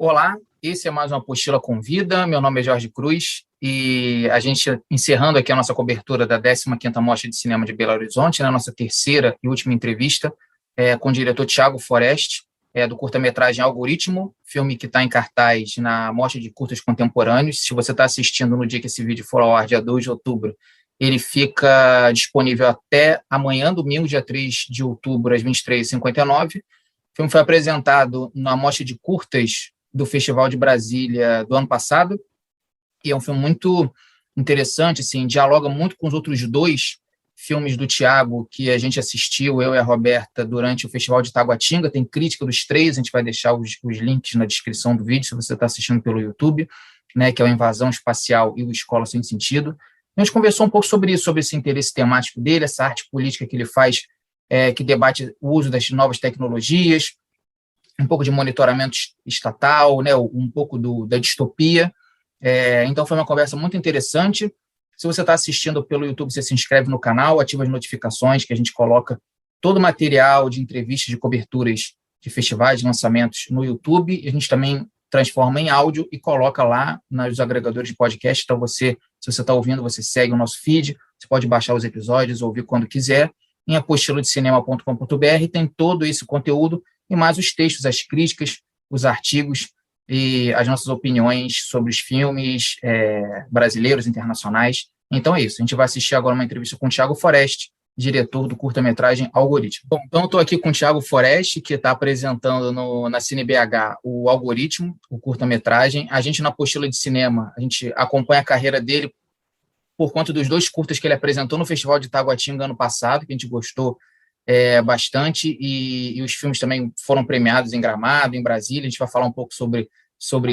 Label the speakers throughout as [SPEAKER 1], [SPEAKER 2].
[SPEAKER 1] Olá, esse é mais uma Apostila Convida. Meu nome é Jorge Cruz e a gente encerrando aqui a nossa cobertura da 15ª Mostra de Cinema de Belo Horizonte, na nossa terceira e última entrevista com o diretor Thiago Forest, do curta-metragem Algoritmo, filme que está em cartaz na Mostra de Curtas Contemporâneos. Se você está assistindo no dia que esse vídeo for ao ar, dia 2 de outubro, ele fica disponível até amanhã, domingo, dia 3 de outubro, às 23h59. O filme foi apresentado na Mostra de Curtas do Festival de Brasília do ano passado, e é um filme muito interessante, assim, dialoga muito com os outros dois filmes do Thiago que a gente assistiu, eu e a Roberta, durante o Festival de Taguatinga. Tem crítica dos três, a gente vai deixar os links na descrição do vídeo, se você está assistindo pelo YouTube, né, que é o Invasão Espacial e o Escola Sem Sentido. A gente conversou um pouco sobre isso, sobre esse interesse temático dele, essa arte política que ele faz, que debate o uso das novas tecnologias, um pouco de monitoramento estatal, né, um pouco da distopia. Então, foi uma conversa muito interessante. Se você está assistindo pelo YouTube, você se inscreve no canal, ativa as notificações, que a gente coloca todo o material de entrevistas, de coberturas de festivais, de lançamentos no YouTube. A gente também transforma em áudio e coloca lá nos agregadores de podcast. Então, se você está ouvindo, você segue o nosso feed, você pode baixar os episódios, ouvir quando quiser. Em apostiladecinema.com.br tem todo esse conteúdo e mais os textos, as críticas, os artigos e as nossas opiniões sobre os filmes brasileiros, internacionais. Então é isso, a gente vai assistir agora uma entrevista com o Thiago Forest, diretor do curta-metragem Algoritmo. Bom, então eu estou aqui com o Thiago Forest, que está apresentando na CineBH o Algoritmo, o curta-metragem. A gente, na Apostila de Cinema, a gente acompanha a carreira dele por conta dos dois curtas que ele apresentou no Festival de Taguatinga ano passado, que a gente gostou bastante, e os filmes também foram premiados em Gramado, em Brasília. A gente vai falar um pouco sobre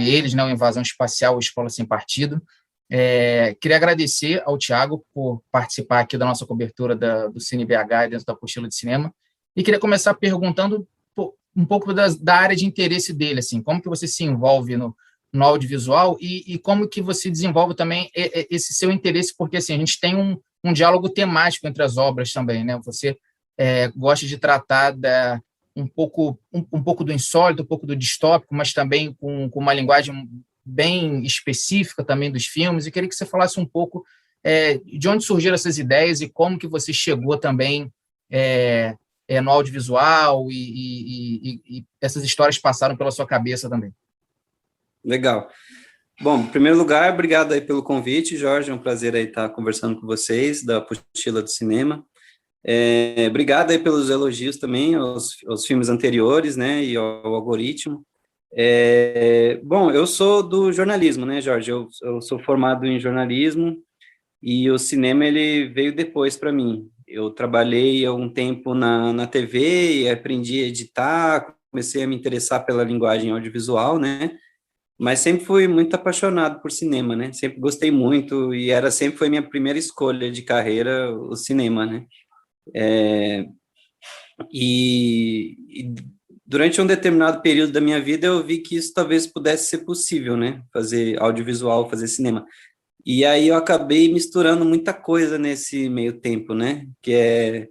[SPEAKER 1] eles, né, o Invasão Espacial, o Escola Sem Partido. Queria agradecer ao Thiago por participar aqui da nossa cobertura do CineBH dentro da Apostila de Cinema, e queria começar perguntando um pouco da área de interesse dele, assim, como que você se envolve no audiovisual e como que você desenvolve também esse seu interesse, porque assim, a gente tem um diálogo temático entre as obras também, né? Você gosta de tratar um pouco do insólito, um pouco do distópico, mas também com uma linguagem bem específica também dos filmes. E queria que você falasse um pouco de onde surgiram essas ideias e como que você chegou também no audiovisual e essas histórias passaram pela sua cabeça também.
[SPEAKER 2] Legal. Bom, em primeiro lugar, obrigado aí pelo convite, Jorge. É um prazer aí estar conversando com vocês da Apostila do Cinema. Obrigado aí pelos elogios também aos filmes anteriores, né, e ao Algoritmo. Bom, eu sou do jornalismo, né, Jorge? Eu sou formado em jornalismo e o cinema ele veio depois para mim. Eu trabalhei há um tempo na TV e aprendi a editar, comecei a me interessar pela linguagem audiovisual, né? Mas sempre fui muito apaixonado por cinema, né? Sempre gostei muito e sempre foi minha primeira escolha de carreira, o cinema, né? E durante um determinado período da minha vida eu vi que isso talvez pudesse ser possível, né? Fazer audiovisual, fazer cinema. E aí eu acabei misturando muita coisa nesse meio tempo, né? Que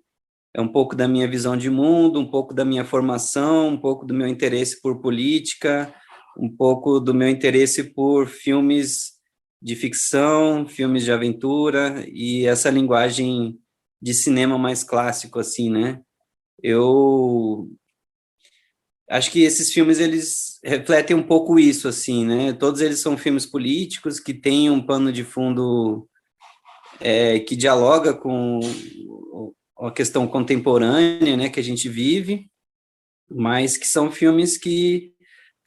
[SPEAKER 2] é um pouco da minha visão de mundo, um pouco da minha formação, um pouco do meu interesse por política, um pouco do meu interesse por filmes de ficção, filmes de aventura e essa linguagem de cinema mais clássico, assim, né? Eu acho que esses filmes, eles refletem um pouco isso, assim, né? Todos eles são filmes políticos que têm um pano de fundo que dialoga com a questão contemporânea, né, que a gente vive, mas que são filmes que,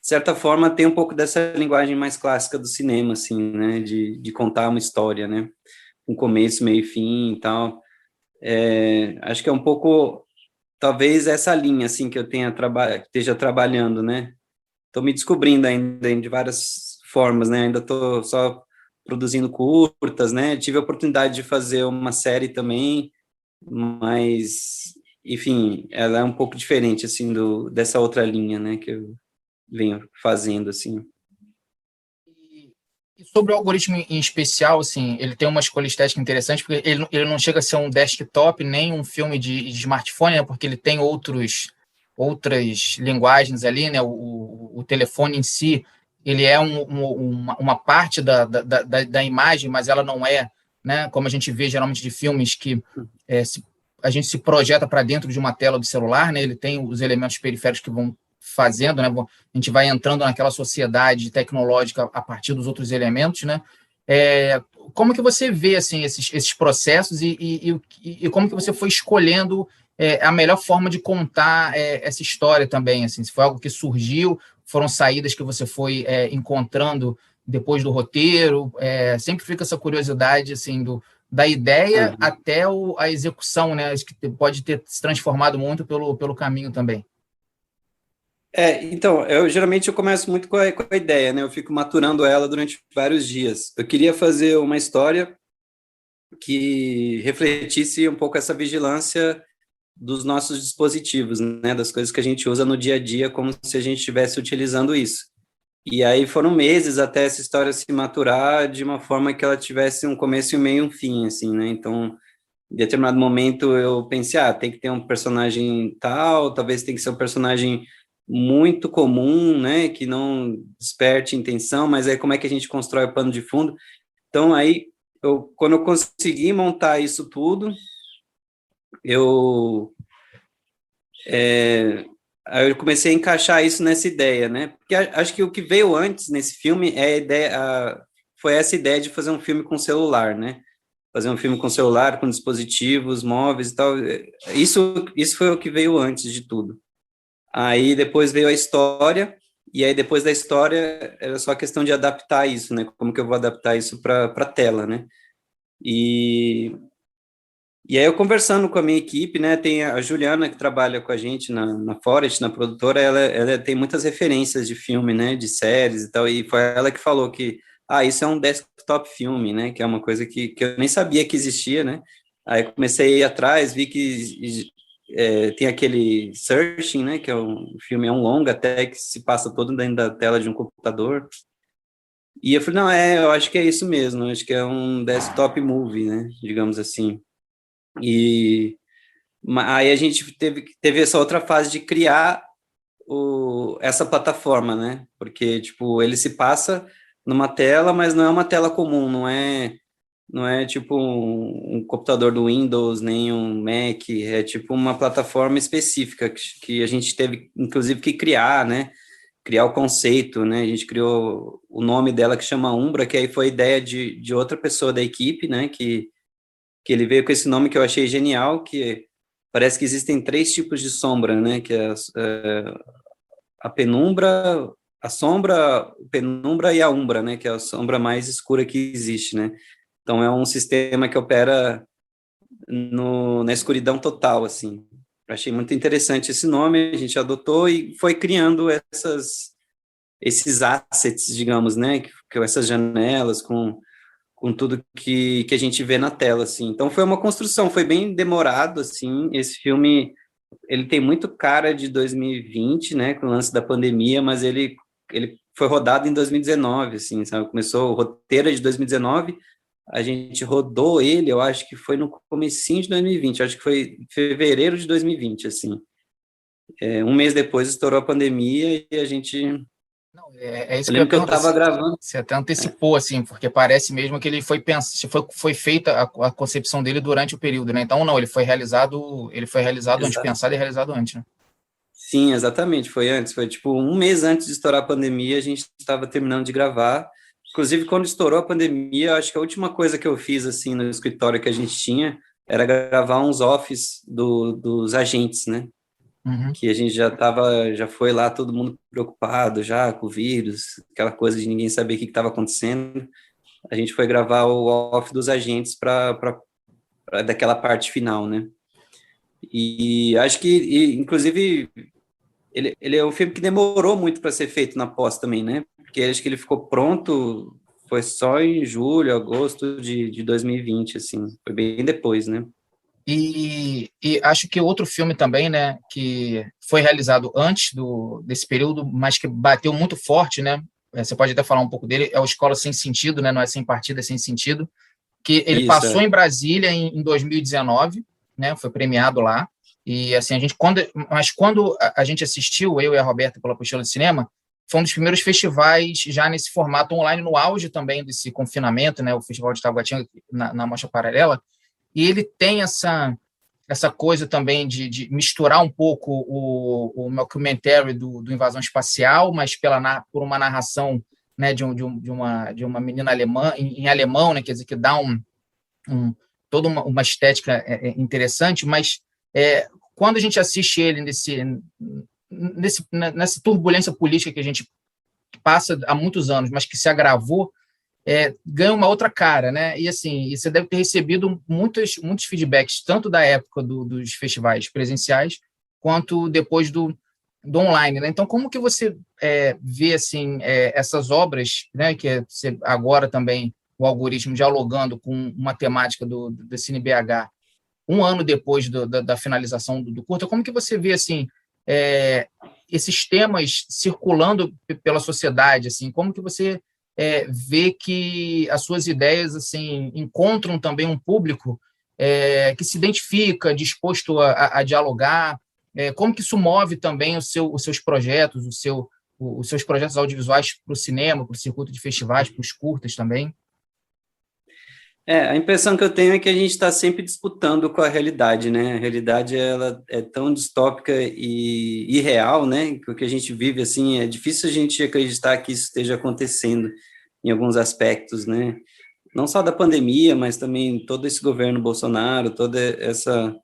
[SPEAKER 2] de certa forma, tem um pouco dessa linguagem mais clássica do cinema, assim, né, de contar uma história, né, um começo, meio e fim e tal. Acho que é um pouco, talvez, essa linha, assim, que eu esteja trabalhando, né. Estou me descobrindo ainda de várias formas, né, ainda estou só produzindo curtas, né, tive a oportunidade de fazer uma série também, mas, enfim, ela é um pouco diferente, assim, dessa outra linha, né, que eu venho fazendo, assim.
[SPEAKER 1] E sobre o Algoritmo em especial, assim, ele tem uma escolha estética interessante, porque ele não chega a ser um desktop, nem um filme de smartphone, né, porque ele tem outras linguagens ali, né, o telefone em si, ele é uma parte da imagem, mas ela não é, né, como a gente vê geralmente de filmes que a gente se projeta para dentro de uma tela do celular, né, ele tem os elementos periféricos que vão fazendo, né, a gente vai entrando naquela sociedade tecnológica a partir dos outros elementos, né. Como que você vê assim, esses processos e como que você foi escolhendo a melhor forma de contar essa história também? Assim, se foi algo que surgiu, foram saídas que você foi encontrando depois do roteiro? Sempre fica essa curiosidade assim, da ideia até a execução, né? Acho que pode ter se transformado muito pelo caminho também.
[SPEAKER 2] Então, geralmente eu começo muito com a ideia, né? Eu fico maturando ela durante vários dias. Eu queria fazer uma história que refletisse um pouco essa vigilância dos nossos dispositivos, né? Das coisas que a gente usa no dia a dia, como se a gente estivesse utilizando isso. E aí foram meses até essa história se maturar de uma forma que ela tivesse um começo, um meio e um fim, assim, né? Então, em determinado momento eu pensei, tem que ter um personagem tal, talvez tem que ser um personagem muito comum, né, que não desperte intenção, mas aí como é que a gente constrói o pano de fundo? Então aí, quando eu consegui montar isso tudo, aí eu comecei a encaixar isso nessa ideia, né, porque acho que o que veio antes nesse filme foi essa ideia de fazer um filme com celular, né, fazer um filme com celular, com dispositivos móveis e tal, isso foi o que veio antes de tudo. Aí depois veio a história, e aí depois da história era só questão de adaptar isso, né? Como que eu vou adaptar isso para a tela, né? E aí eu conversando com a minha equipe, né? Tem a Juliana que trabalha com a gente na Forest, na produtora, ela tem muitas referências de filme, né? De séries e tal, e foi ela que falou que, isso é um desktop filme, né? Que é uma coisa que eu nem sabia que existia, né? Aí comecei a ir atrás, vi que tem aquele Searching, né, que o filme é um longa até que se passa todo dentro da tela de um computador. E eu falei, não, eu acho que é isso mesmo, acho que é um desktop movie, né, digamos assim. E aí a gente teve essa outra fase de criar essa plataforma, né, porque, tipo, ele se passa numa tela, mas não é uma tela comum, não é tipo um computador do Windows, nem um Mac, é tipo uma plataforma específica que a gente teve, inclusive, que criar, né? Criar o conceito, né? A gente criou o nome dela que chama Umbra, que aí foi ideia de outra pessoa da equipe, né? Que ele veio com esse nome que eu achei genial, que parece que existem 3 tipos de sombra, né? Que é a penumbra, a sombra, a penumbra e a umbra, né? Que é a sombra mais escura que existe, né? Então, é um sistema que opera na escuridão total, assim. Eu achei muito interessante esse nome, a gente adotou e foi criando esses assets, digamos, né, que essas janelas com tudo que a gente vê na tela, assim. Então, foi uma construção, foi bem demorado, assim. Esse filme, ele tem muito cara de 2020, né, com o lance da pandemia, mas ele foi rodado em 2019, assim, sabe? Começou o roteiro de 2019, a gente rodou ele, eu acho que foi no comecinho de 2020, acho que foi em fevereiro de 2020, assim. Um mês depois estourou a pandemia e a gente...
[SPEAKER 1] Não, é isso
[SPEAKER 2] Eu
[SPEAKER 1] que eu ia
[SPEAKER 2] lembro que eu
[SPEAKER 1] perguntar.
[SPEAKER 2] estava gravando...
[SPEAKER 1] Você até antecipou, assim, porque parece mesmo que ele foi feita a concepção dele durante o período, né? Então, não, ele foi realizado antes, pensado e realizado antes, né?
[SPEAKER 2] Sim, exatamente, foi antes, foi tipo um mês antes de estourar a pandemia, a gente estava terminando de gravar. Inclusive, quando estourou a pandemia, eu acho que a última coisa que eu fiz, assim, no escritório que a gente tinha, era gravar uns offs dos agentes, né?
[SPEAKER 1] Uhum.
[SPEAKER 2] Que a gente já foi lá, todo mundo preocupado já com o vírus, aquela coisa de ninguém saber o que estava acontecendo. A gente foi gravar o off dos agentes para daquela parte final, né? E acho que, inclusive, ele é um filme que demorou muito para ser feito na pós também, né? Porque acho que ele ficou pronto, foi só em julho, agosto de 2020, assim, foi bem depois, né?
[SPEAKER 1] E acho que outro filme também, né, que foi realizado antes desse período, mas que bateu muito forte, né? Você pode até falar um pouco dele, é o Escola Sem Sentido, né? Não é Sem Partida, é Sem Sentido, que ele
[SPEAKER 2] Isso,
[SPEAKER 1] passou em Brasília em 2019, né? Foi premiado lá. E assim, quando a gente assistiu, eu e a Roberta, pela Apostila de Cinema, foi um dos primeiros festivais já nesse formato online, no auge também desse confinamento, né? O Festival de Taguatinga na Mostra Paralela, e ele tem essa coisa também de misturar um pouco o mockumentary do Invasão Espacial, mas por uma narração, né, de uma menina alemã, em alemão, né, quer dizer, que dá toda uma estética interessante, mas quando a gente assiste ele nessa turbulência política que a gente passa há muitos anos, mas que se agravou, ganha uma outra cara, né? E assim, você deve ter recebido muitos feedbacks, tanto da época dos festivais presenciais, quanto depois do online, né? Então, como que você vê assim essas obras, né? Que agora também o algoritmo dialogando com uma temática do Cine BH, um ano depois da finalização do curta, como que você vê assim esses temas circulando pela sociedade, assim, como que você vê que as suas ideias assim encontram também um público que se identifica, disposto a dialogar, como que isso move também os seus projetos, os seus projetos audiovisuais para o cinema, para o circuito de festivais, para os curtas também?
[SPEAKER 2] A impressão que eu tenho é que a gente está sempre disputando com a realidade, né? A realidade, ela é tão distópica e irreal, né? Que o que a gente vive, assim, é difícil a gente acreditar que isso esteja acontecendo em alguns aspectos, né? Não só da pandemia, mas também todo esse governo Bolsonaro, toda essa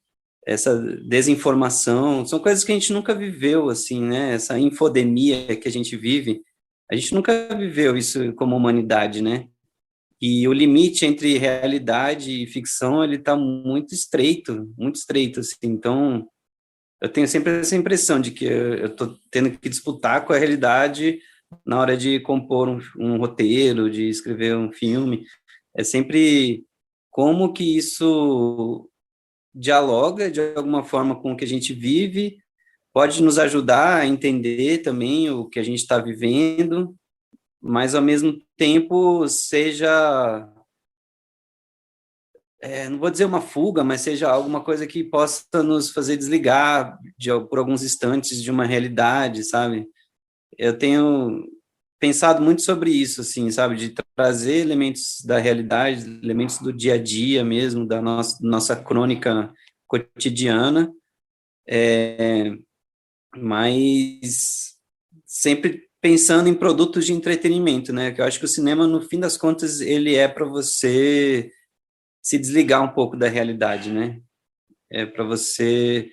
[SPEAKER 2] desinformação, são coisas que a gente nunca viveu, assim, né? Essa infodemia que a gente vive, a gente nunca viveu isso como humanidade, né? E o limite entre realidade e ficção, ele está muito estreito, assim. Então, eu tenho sempre essa impressão de que eu estou tendo que disputar com a realidade na hora de compor um roteiro, de escrever um filme. É sempre como que isso dialoga de alguma forma com o que a gente vive, pode nos ajudar a entender também o que a gente está vivendo, mas ao mesmo tempo seja, não vou dizer uma fuga, mas seja alguma coisa que possa nos fazer desligar por alguns instantes de uma realidade, sabe? Eu tenho pensado muito sobre isso, assim, sabe? De trazer elementos da realidade, elementos do dia a dia mesmo, da nossa crônica cotidiana, mas sempre pensando em produtos de entretenimento, né? Que eu acho que o cinema, no fim das contas, ele é para você se desligar um pouco da realidade, né? É para você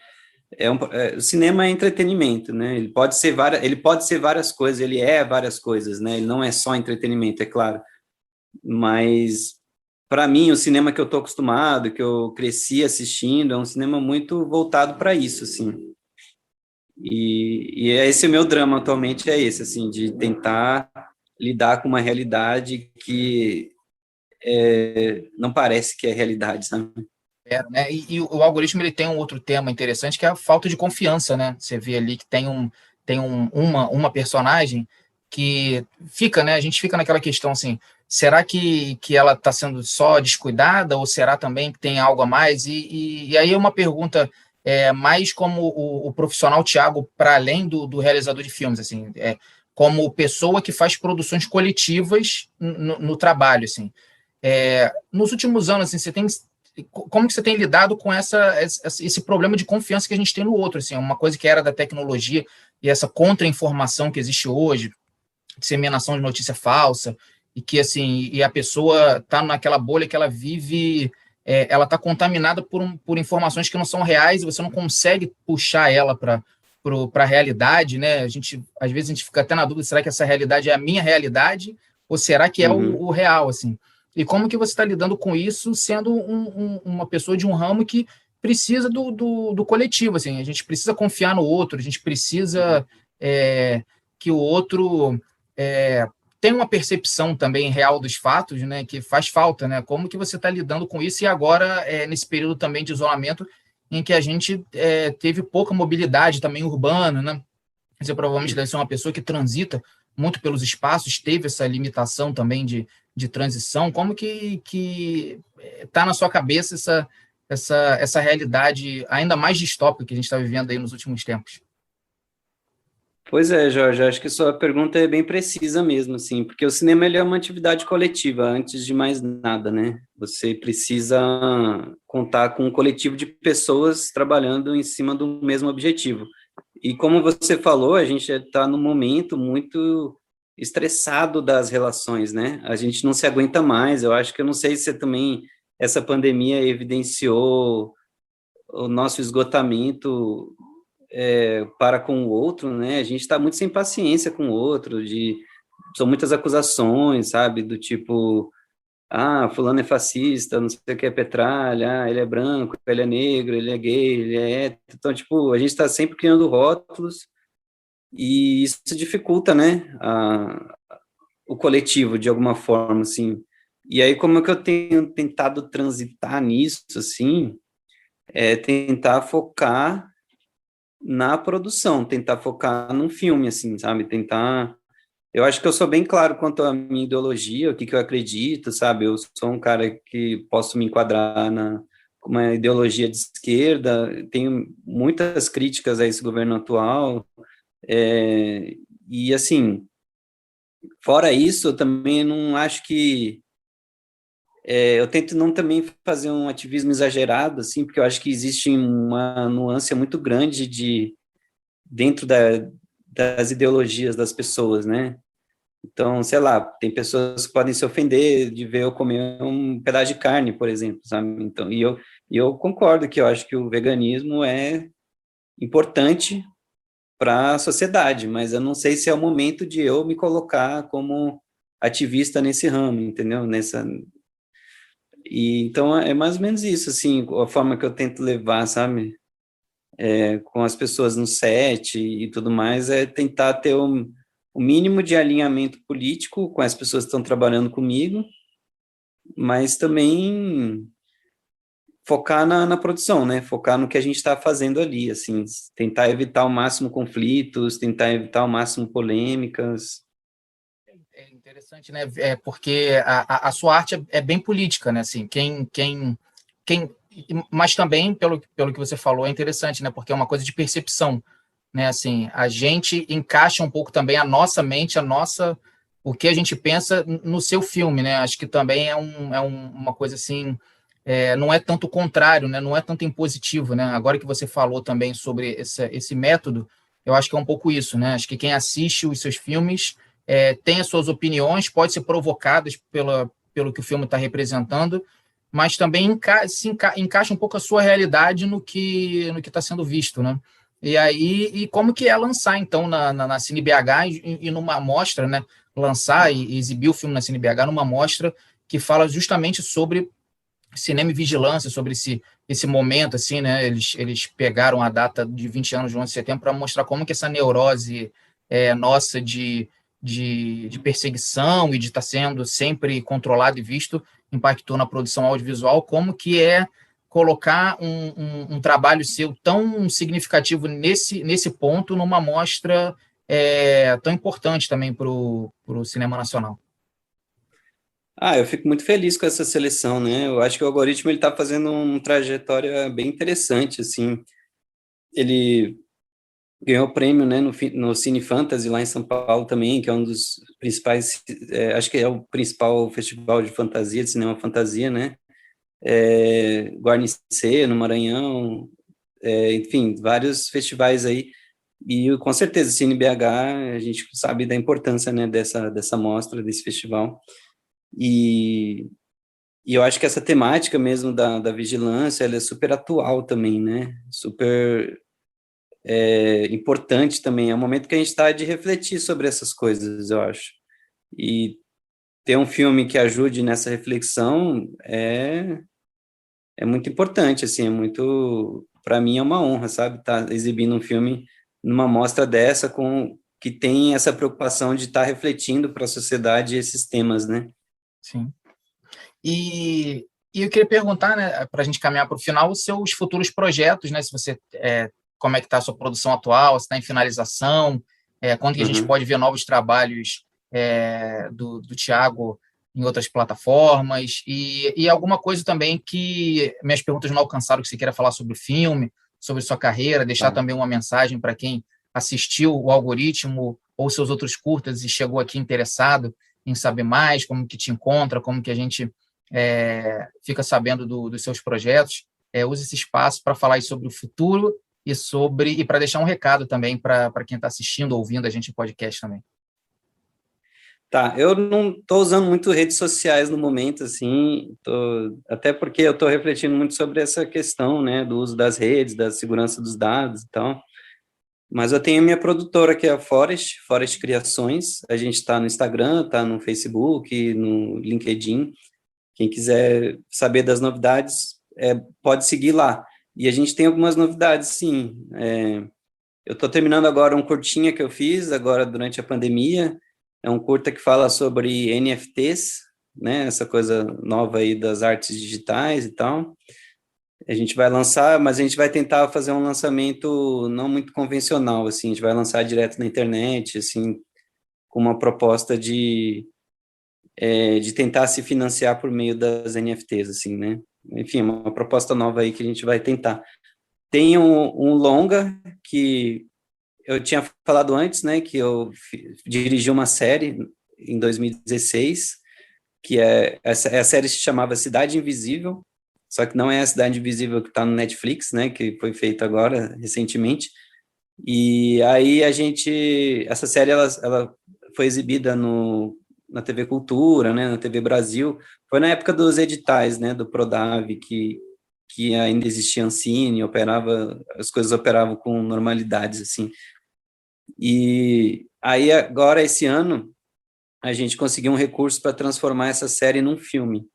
[SPEAKER 2] o cinema é entretenimento, né? Ele pode ser várias coisas, ele é várias coisas, né? Ele não é só entretenimento, é claro. Mas para mim, o cinema que eu tô acostumado, que eu cresci assistindo, é um cinema muito voltado para isso, assim. E esse é o meu drama atualmente, é esse, assim, de tentar lidar com uma realidade que não parece que é realidade, sabe?
[SPEAKER 1] Né? E o algoritmo ele tem um outro tema interessante que é a falta de confiança, né? Você vê ali que tem uma personagem que fica, né? A gente fica naquela questão assim, será que ela está sendo só descuidada ou será também que tem algo a mais? E aí é uma pergunta mais como o profissional Thiago, para além do realizador de filmes, assim, como pessoa que faz produções coletivas no trabalho, assim. Nos últimos anos, assim, como que você tem lidado com esse problema de confiança que a gente tem no outro? Assim, uma coisa que era da tecnologia e essa contra-informação que existe hoje, disseminação de notícia falsa, e que assim, e a pessoa está naquela bolha que ela vive, ela está contaminada por informações que não são reais e você não consegue puxar ela para a realidade, né? Às vezes a gente fica até na dúvida, será que essa realidade é a minha realidade ou será que é o real, assim? E como que você está lidando com isso, sendo uma pessoa de um ramo que precisa do coletivo, assim, a gente precisa confiar no outro, a gente precisa que o outro tenha uma percepção também real dos fatos, né, que faz falta, né? Como que você está lidando com isso e agora, nesse período também de isolamento, em que a gente teve pouca mobilidade também urbana, né? Você provavelmente deve ser uma pessoa que transita muito pelos espaços, teve essa limitação também de transição. Como que está na sua cabeça essa realidade ainda mais distópica que a gente está vivendo aí nos últimos tempos?
[SPEAKER 2] Pois é, Jorge, acho que sua pergunta é bem precisa mesmo, assim, porque o cinema ele é uma atividade coletiva, antes de mais nada, né? Você precisa contar com um coletivo de pessoas trabalhando em cima do mesmo objetivo. E como você falou, a gente está num momento muito estressado das relações, né? A gente não se aguenta mais. Eu acho que eu não sei se também essa pandemia evidenciou o nosso esgotamento para com o outro, né? A gente está muito sem paciência com o outro, são muitas acusações, sabe? Do tipo, fulano é fascista, não sei o que é petralha, ele é branco, ele é negro, ele é gay, ele é hétero. Então, tipo, a gente está sempre criando rótulos e isso dificulta, né? O coletivo, de alguma forma, assim. E aí, como é que eu tenho tentado transitar nisso, assim, tentar focar na produção, tentar focar num filme, assim, sabe? Tentar. Eu acho que eu sou bem claro quanto à minha ideologia, o que eu acredito, sabe? Eu sou um cara que posso me enquadrar na uma ideologia de esquerda, tenho muitas críticas a esse governo atual, e assim, fora isso, eu também não acho que eu tento não também fazer um ativismo exagerado, assim, porque eu acho que existe uma nuance muito grande dentro das ideologias das pessoas, né? Então, sei lá, tem pessoas que podem se ofender de ver eu comer um pedaço de carne, por exemplo, sabe? Então, e eu concordo que eu acho que o veganismo é importante para a sociedade, mas eu não sei se é o momento de eu me colocar como ativista nesse ramo, entendeu? E então é mais ou menos isso, assim, a forma que eu tento levar, sabe? Com as pessoas no set e tudo mais, é tentar ter o mínimo de alinhamento político com as pessoas que estão trabalhando comigo, mas também focar na produção, né? Focar no que a gente está fazendo ali, assim, tentar evitar ao máximo conflitos, tentar evitar ao máximo polêmicas.
[SPEAKER 1] É interessante, né? Porque a sua arte é bem política, né? Assim, quem, mas também, pelo que você falou, é interessante, né? Porque é uma coisa de percepção, né? Assim, a gente encaixa um pouco também a nossa mente, o que a gente pensa no seu filme, né? Acho que também uma coisa assim, não é tanto o contrário, né? Não é tanto impositivo, né? Agora que você falou também sobre esse método, eu acho que é um pouco isso, né? Acho que quem assiste os seus filmes tem as suas opiniões, pode ser provocadas pelo que o filme está representando, mas também encaixa um pouco a sua realidade no que está sendo visto, né? E como que é lançar, então, na Cine BH e numa mostra, né? Lançar e exibir o filme na Cine BH numa mostra que fala justamente sobre cinema e vigilância, sobre esse momento, assim, né? Eles pegaram a data de 20 anos de 11 de setembro para mostrar como que essa neurose nossa de perseguição e de estar sendo sempre controlado e visto impactou na produção audiovisual, como que é colocar um trabalho seu tão significativo nesse ponto numa mostra tão importante também para o cinema nacional.
[SPEAKER 2] Eu fico muito feliz com essa seleção, né? Eu acho que o algoritmo ele está fazendo uma trajetória bem interessante, assim. Ele ganhou prêmio, né, no Cine Fantasy lá em São Paulo também, que é um dos principais, acho que é o principal festival de fantasia, de cinema fantasia, né? Guarnicê, no Maranhão, enfim, vários festivais aí. E com certeza, Cine BH, a gente sabe da importância, né, dessa mostra, desse festival. E, e eu acho que essa temática mesmo da vigilância, ela é super atual também, né? Super importante também. É um momento que a gente está de refletir sobre essas coisas, eu acho. E ter um filme que ajude nessa reflexão é muito importante, assim, para mim é uma honra, sabe, estar exibindo um filme numa mostra dessa que tem essa preocupação de estar refletindo para a sociedade esses temas, né?
[SPEAKER 1] Sim. E eu queria perguntar, né, para a gente caminhar para o final, os seus futuros projetos, né? Se você, como é que está a sua produção atual, se está em finalização, quando que a gente
[SPEAKER 2] Uhum.
[SPEAKER 1] pode ver novos trabalhos do Thiago em outras plataformas, e alguma coisa também que minhas perguntas não alcançaram, que você queira falar sobre o filme, sobre sua carreira, deixar
[SPEAKER 2] Tá.
[SPEAKER 1] também uma mensagem para quem assistiu o Algoritmo ou seus outros curtas e chegou aqui interessado em saber mais, como que te encontra, como que a gente fica sabendo dos seus projetos, use esse espaço para falar aí sobre o futuro e para deixar um recado também para quem está assistindo, ouvindo a gente em podcast também.
[SPEAKER 2] Tá, eu não estou usando muito redes sociais no momento, assim, até porque eu estou refletindo muito sobre essa questão, né, do uso das redes, da segurança dos dados e tal, mas eu tenho a minha produtora, que é a Forest Criações, a gente está no Instagram, está no Facebook, no LinkedIn, quem quiser saber das novidades, pode seguir lá, e a gente tem algumas novidades, sim, eu estou terminando agora um curtinha que eu fiz, agora durante a pandemia. É um curta que fala sobre NFTs, né, essa coisa nova aí das artes digitais e tal. A gente vai lançar, mas a gente vai tentar fazer um lançamento não muito convencional, assim, a gente vai lançar direto na internet, assim, com uma proposta de tentar se financiar por meio das NFTs, assim, né. Enfim, uma proposta nova aí que a gente vai tentar. Tem um longa que eu tinha falado antes, né, que eu dirigi uma série em 2016, que a série se chamava Cidade Invisível, só que não é a Cidade Invisível que está no Netflix, né, que foi feita agora, recentemente, e aí essa série, ela foi exibida na TV Cultura, né, na TV Brasil, foi na época dos editais, né, do Prodave, que ainda existia Ancine, as coisas operavam com normalidades, assim. E aí, agora, esse ano, a gente conseguiu um recurso para transformar essa série num filme.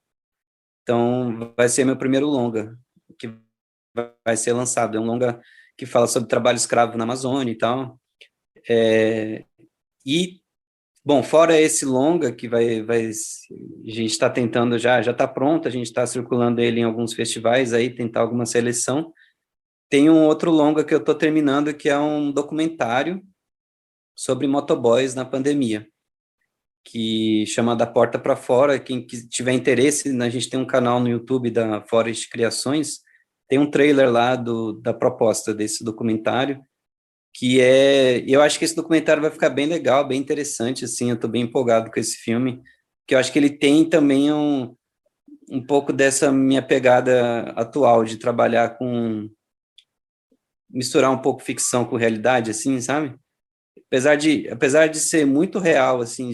[SPEAKER 2] Então, vai ser meu primeiro longa, que vai ser lançado. É um longa que fala sobre trabalho escravo na Amazônia e tal. Bom, fora esse longa, que a gente está tentando já está pronto, a gente está circulando ele em alguns festivais aí, tentar alguma seleção. Tem um outro longa que eu estou terminando, que é um documentário sobre motoboys na pandemia, que chama Da Porta para Fora. Quem tiver interesse, a gente tem um canal no YouTube da Forest Criações, tem um trailer lá da proposta desse documentário, eu acho que esse documentário vai ficar bem legal, bem interessante, assim, eu estou bem empolgado com esse filme, que eu acho que ele tem também um pouco dessa minha pegada atual, de trabalhar misturar um pouco ficção com realidade, assim, sabe? Apesar de ser muito real, assim,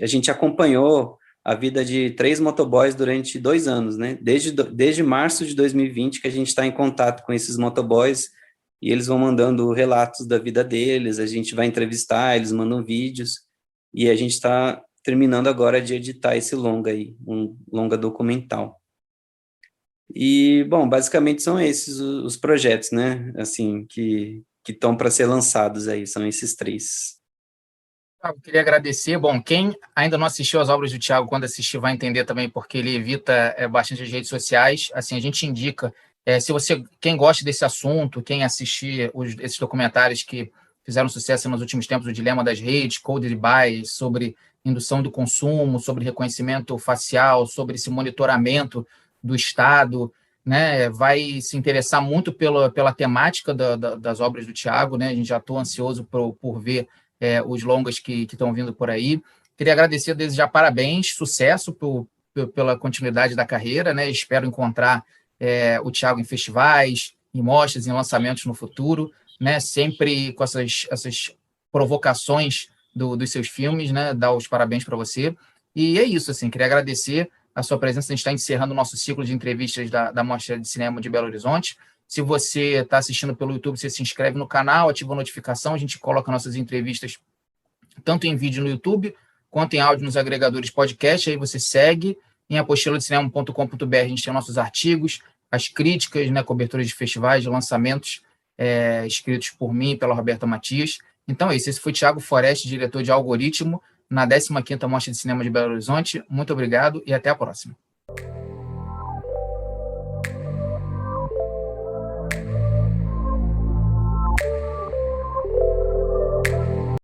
[SPEAKER 2] a gente acompanhou a vida de 3 motoboys durante 2 anos, né? Desde março de 2020 que a gente está em contato com esses motoboys e eles vão mandando relatos da vida deles, a gente vai entrevistar, eles mandam vídeos e a gente está terminando agora de editar esse longa aí, um longa documental. E, bom, basicamente são esses os projetos, né? Assim, que estão para ser lançados aí, são esses 3.
[SPEAKER 1] Eu queria agradecer. Bom, quem ainda não assistiu às obras do Thiago, quando assistir, vai entender também porque ele evita bastante as redes sociais. Assim, a gente indica, quem gosta desse assunto, quem assistir esses documentários que fizeram sucesso nos últimos tempos, o Dilema das Redes, Coded By, sobre indução do consumo, sobre reconhecimento facial, sobre esse monitoramento do Estado, né, vai se interessar muito pela temática das obras do Thiago, né? A gente já estou ansioso por ver os longas que estão vindo por aí. Queria agradecer, desde já, parabéns, sucesso pela continuidade da carreira, né? Espero encontrar o Thiago em festivais, em mostras, em lançamentos no futuro, né? Sempre com essas provocações dos seus filmes, né? Dar os parabéns para você. E é isso, assim, queria agradecer a sua presença. A gente está encerrando o nosso ciclo de entrevistas da Mostra de Cinema de Belo Horizonte. Se você está assistindo pelo YouTube, você se inscreve no canal, ativa a notificação, a gente coloca nossas entrevistas tanto em vídeo no YouTube, quanto em áudio nos agregadores podcast, aí você segue. Em apostiladecinema.com.br a gente tem nossos artigos, as críticas, né, coberturas de festivais, de lançamentos, escritos por mim e pela Roberta Matias. Então é isso, esse foi Thiago Forest, diretor de Algoritmo, na 15ª Mostra de Cinema de Belo Horizonte. Muito obrigado e até a próxima.